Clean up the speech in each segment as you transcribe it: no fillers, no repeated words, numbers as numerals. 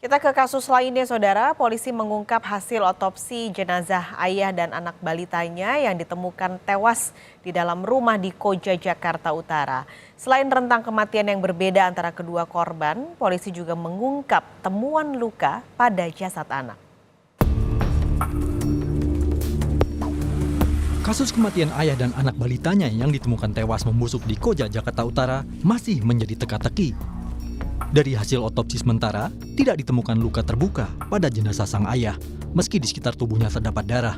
Kita ke kasus lainnya, Saudara. Polisi mengungkap hasil otopsi jenazah ayah dan anak balitanya yang ditemukan tewas di dalam rumah di Koja, Jakarta Utara. Selain rentang kematian yang berbeda antara kedua korban, polisi juga mengungkap temuan luka pada jasad anak. Kasus kematian ayah dan anak balitanya yang ditemukan tewas membusuk di Koja, Jakarta Utara masih menjadi teka-teki. Dari hasil otopsi sementara, tidak ditemukan luka terbuka pada jenazah sang ayah, meski di sekitar tubuhnya terdapat darah.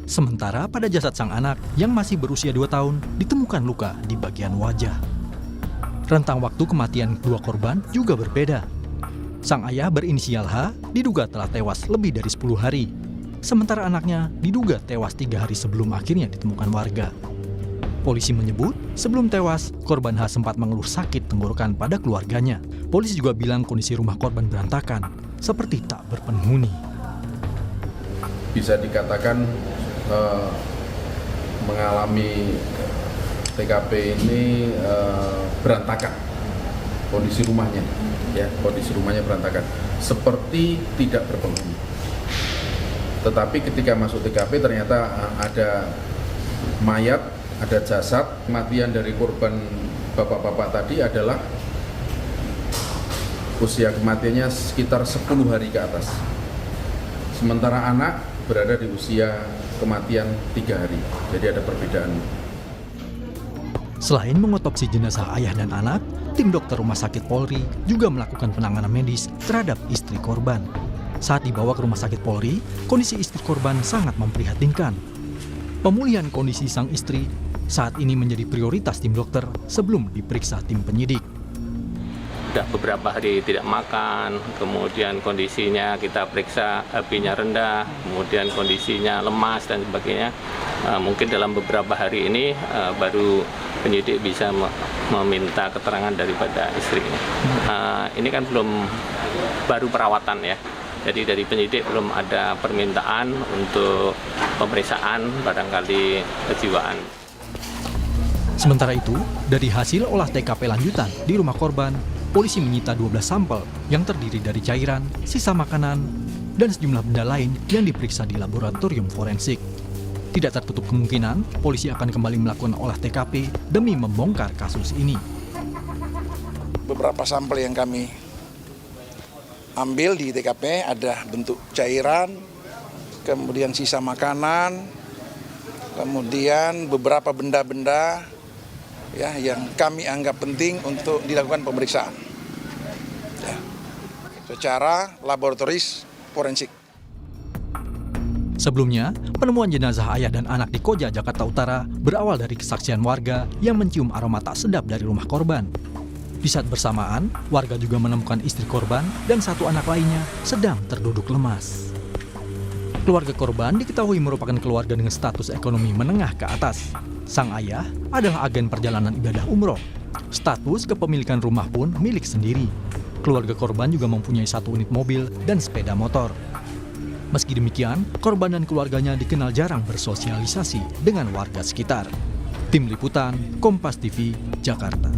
Sementara pada jasad sang anak yang masih berusia 2 tahun, ditemukan luka di bagian wajah. Rentang waktu kematian kedua korban juga berbeda. Sang ayah berinisial H diduga telah tewas lebih dari 10 hari. Sementara anaknya diduga tewas 3 hari sebelum akhirnya ditemukan warga. Polisi menyebut, sebelum tewas, korban H sempat mengeluh sakit tenggorokan pada keluarganya. Polisi juga bilang kondisi rumah korban berantakan, seperti tak berpenghuni. Bisa dikatakan mengalami TKP ini berantakan kondisi rumahnya, ya kondisi rumahnya berantakan, seperti tidak berpenghuni. Tetapi ketika masuk TKP ternyata ada mayat, ada jasad. Kematian dari korban bapak-bapak tadi adalah usia kematiannya sekitar 10 hari ke atas. Sementara anak berada di usia kematian 3 hari. Jadi ada perbedaan. Selain mengotopsi jenazah ayah dan anak, tim dokter Rumah Sakit Polri juga melakukan penanganan medis terhadap istri korban. Saat dibawa ke Rumah Sakit Polri, kondisi istri korban sangat memprihatinkan. Pemulihan kondisi sang istri saat ini menjadi prioritas tim dokter sebelum diperiksa tim penyidik. Sudah beberapa hari tidak makan, kemudian kondisinya kita periksa HB-nya rendah, kemudian kondisinya lemas dan sebagainya. Mungkin dalam beberapa hari ini baru penyidik bisa meminta keterangan daripada istrinya. Ini kan baru perawatan ya. Jadi dari penyidik belum ada permintaan untuk pemeriksaan barangkali kejiwaan. Sementara itu, dari hasil olah TKP lanjutan di rumah korban, polisi menyita 12 sampel yang terdiri dari cairan, sisa makanan, dan sejumlah benda lain yang diperiksa di laboratorium forensik. Tidak tertutup kemungkinan, polisi akan kembali melakukan olah TKP demi membongkar kasus ini. Beberapa sampel yang kami ambil di TKP ada bentuk cairan, kemudian sisa makanan, kemudian beberapa benda-benda ya yang kami anggap penting untuk dilakukan pemeriksaan ya, secara laboratoris forensik. Sebelumnya, penemuan jenazah ayah dan anak di Koja, Jakarta Utara berawal dari kesaksian warga yang mencium aroma tak sedap dari rumah korban. Di saat bersamaan, warga juga menemukan istri korban dan satu anak lainnya sedang terduduk lemas. Keluarga korban diketahui merupakan keluarga dengan status ekonomi menengah ke atas. Sang ayah adalah agen perjalanan ibadah umroh. Status kepemilikan rumah pun milik sendiri. Keluarga korban juga mempunyai 1 unit mobil dan sepeda motor. Meski demikian, korban dan keluarganya dikenal jarang bersosialisasi dengan warga sekitar. Tim Liputan, Kompas TV, Jakarta.